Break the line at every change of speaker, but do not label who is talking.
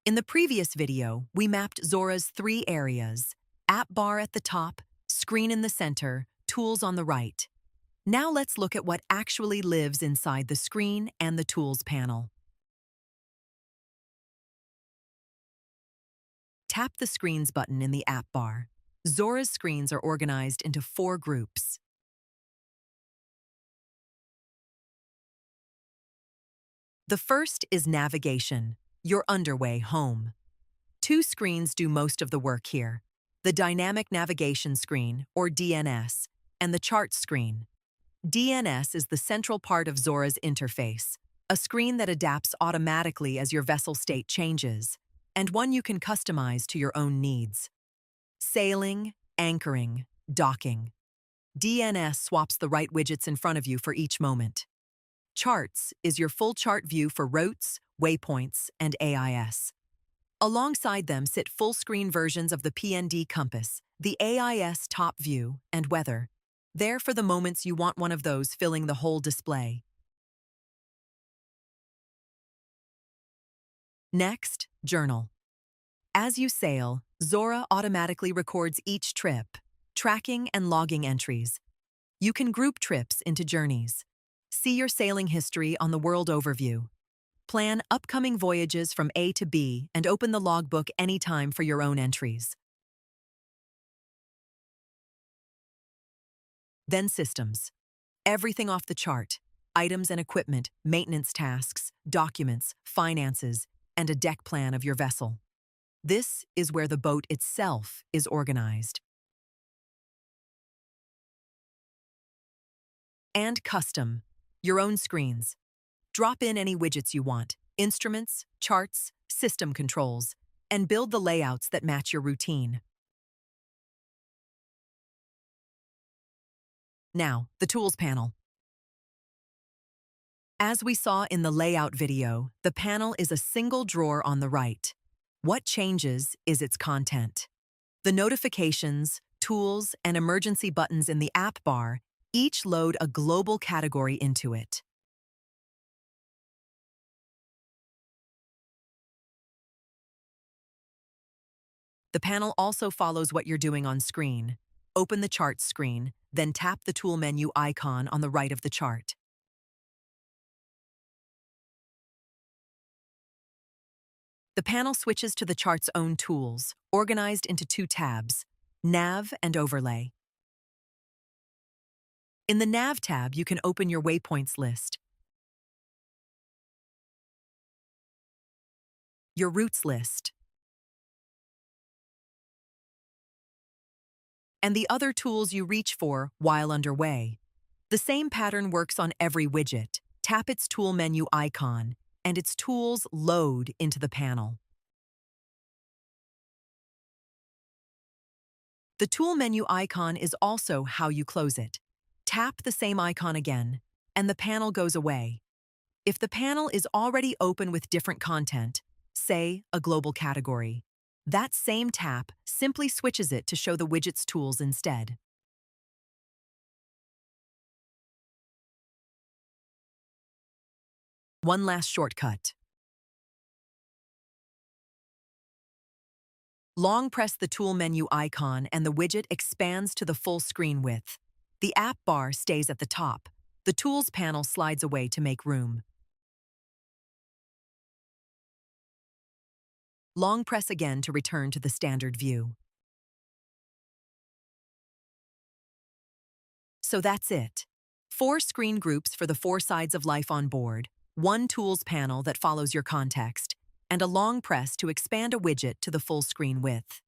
In the previous video, we mapped Zora's 3 areas: app bar at the top, screen in the center, tools on the right. Now let's look at what actually lives inside the screen and the tools panel. Tap the Screens button in the app bar. Zora's screens are organized into 4 groups. The first is Navigation, your underway home. 2 screens do most of the work here: the Dynamic Navigation Screen, or DNS, and the Charts screen. DNS is the central part of Zora's interface, a screen that adapts automatically as your vessel state changes, and one you can customize to your own needs. Sailing, anchoring, docking. DNS swaps the right widgets in front of you for each moment. Charts is your full chart view for routes, waypoints, and AIS. Alongside them sit full-screen versions of the PND compass, the AIS top view, and weather. There for the moments you want one of those filling the whole display. Next, Journal. As you sail, Zora automatically records each trip, tracking and logging entries. You can group trips into journeys. See your sailing history on the World Overview. Plan upcoming voyages from A to B and open the logbook anytime for your own entries. Then Systems. Everything off the chart: items and equipment, maintenance tasks, documents, finances, and a deck plan of your vessel. This is where the boat itself is organized. And Custom, your own screens. Drop in any widgets you want: instruments, charts, system controls, and build the layouts that match your routine. Now, the Tools panel. As we saw in the layout video, the panel is a single drawer on the right. What changes is its content. The notifications, tools, and emergency buttons in the app bar each load a global category into it. The panel also follows what you're doing on screen. Open the Charts screen, then tap the tool menu icon on the right of the chart. The panel switches to the chart's own tools, organized into 2 tabs: Nav and Overlay. In the Nav tab, you can open your waypoints list, your routes list, and the other tools you reach for while underway. The same pattern works on every widget. Tap its tool menu icon, and its tools load into the panel. The tool menu icon is also how you close it. Tap the same icon again, and the panel goes away. If the panel is already open with different content, say a global category, that same tap simply switches it to show the widget's tools instead. One last shortcut. Long press the tool menu icon and the widget expands to the full screen width. The app bar stays at the top. The Tools panel slides away to make room. Long press again to return to the standard view. So that's it. 4 screen groups for the 4 sides of life on board, 1 Tools panel that follows your context, and a long press to expand a widget to the full screen width.